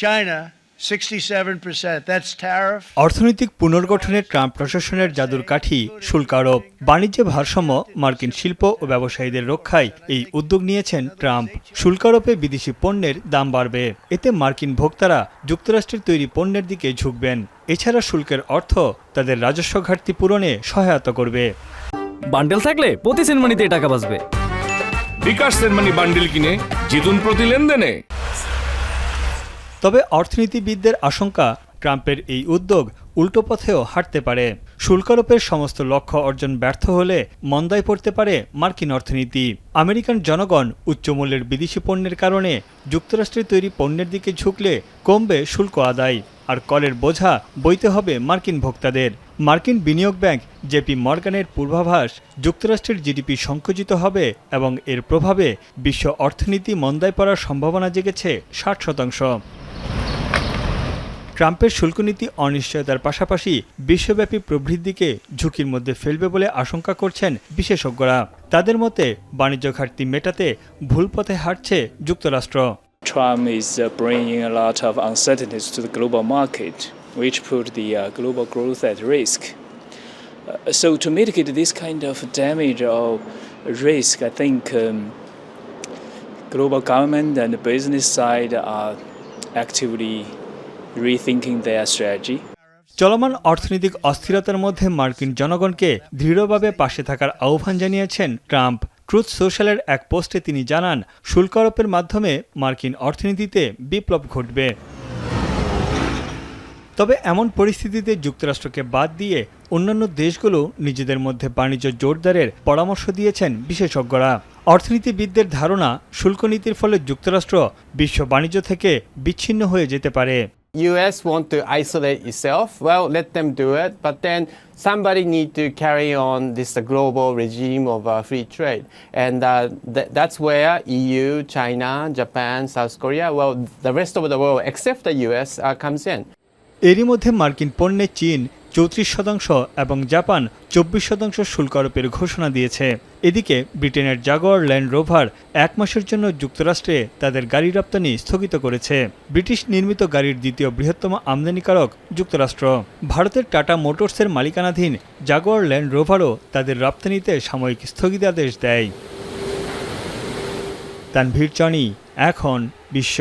China, 67%. That's tariff. অর্থনৈতিক পুনর্গঠনে Trump প্রশাসনের জাদুর কাঠি শুল্ক আরোপ। বাণিজ্য ভারসাম্য, মার্কিন শিল্প ও ব্যবসায়ীদের রক্ষায় এই উদ্যোগ নিয়েছেন ট্রাম্প। শুল্ক আরোপে বিদেশি পণ্যের দাম বাড়বে। এতে মার্কিন ভোক্তারা যুক্তরাষ্ট্রের তৈরি পণ্যের দিকে ঝুঁকবেন। এছাড়া শুল্কের অর্থ তাদের রাজস্ব ঘাটতি পূরণে সহায়তা করবে। বান্ডেল থাকলে প্রতি সেনমানিতে টাকা বাঁচবে। বিকাশ সেনমানি বান্ডেল কিনে জিতুন প্রতি লেনদেনে। তবে অর্থনীতিবিদদের আশঙ্কা, ট্রাম্পের এই উদ্যোগ উল্টো পথেও হাঁটতে পারে। শুল্ক আরোপের সমস্ত লক্ষ্য অর্জন ব্যর্থ হলে মন্দায় পড়তে পারে মার্কিন অর্থনীতি। আমেরিকান জনগণ উচ্চমূল্যের বিদেশি পণ্যের কারণে যুক্তরাষ্ট্রের তৈরি পণ্যের দিকে ঝুঁকলে কমবে শুল্ক আদায়, আর করের বোঝা বইতে হবে মার্কিন ভোক্তাদের। মার্কিন বিনিয়োগ ব্যাংক জেপি মর্গানের পূর্বাভাস, যুক্তরাষ্ট্রের জিডিপি সংকুচিত হবে এবং এর প্রভাবে বিশ্ব অর্থনীতি মন্দায় পড়ার সম্ভাবনা জেগেছে 60%। ট্রাম্পের শুল্কনীতি অনিশ্চয়তার পাশাপাশি বিশ্বব্যাপী প্রবৃদ্ধিকে ঝুঁকির মধ্যে ফেলবে বলে আশঙ্কা করছেন বিশেষজ্ঞরা। তাদের মতে বাণিজ্য ঘাটতি মেটাতে ভুল পথে হাঁটছে যুক্তরাষ্ট্র। Trump is bringing a lot of uncertainties to the global market, which put the global growth at risk. So to mitigate this kind of damage or risk, I think global government and the business side are actively rethinking their strategy. চলমান অর্থনৈতিক অস্থিরতার মধ্যে মার্কিন জনগণকে দৃঢ়ভাবে পাশে থাকার আহ্বান জানিয়েছেন ট্রাম্প। ট্রুথ সোশ্যালের এক পোস্টে তিনি জানান, শুল্ক আরোপের মাধ্যমে মার্কিন অর্থনীতিতে বিপ্লব ঘটবে। তবে এমন পরিস্থিতিতে যুক্তরাষ্ট্রকে বাদ দিয়ে অন্যান্য দেশগুলো নিজেদের মধ্যে বাণিজ্য জোরদারের পরামর্শ দিয়েছেন বিশেষজ্ঞরা। অর্থনীতিবিদদের ধারণা, শুল্ক নীতির ফলে যুক্তরাষ্ট্র বিশ্ব বাণিজ্য থেকে বিচ্ছিন্ন হয়ে যেতে পারে। US want to isolate itself. Well, let them do it. But then somebody need to carry on this global regime of free trade, and that's where EU, China, Japan, South Korea, well, the rest of the world except the US comes in. এরই মধ্যে মার্কিন পণ্যে চীন 34% এবং Japan 24% শুল্ক আরোপের ঘোষণা দিয়েছে। এদিকে ব্রিটেনের জাগুয়ার ল্যান্ড রোভার 1 মাসের জন্য যুক্তরাষ্ট্রে তাদের গাড়ি রপ্তানি স্থগিত করেছে। ব্রিটিশ নির্মিত গাড়ির দ্বিতীয় বৃহত্তম আমদানিকারক যুক্তরাষ্ট্র। ভারতের টাটা মোটরসের মালিকানাধীন জাগুয়ার ল্যান্ড রোভারও তাদের রপ্তানিতে সাময়িক স্থগিতাদেশ দেয়। তানভীর চনি, এখন বিশ্ব।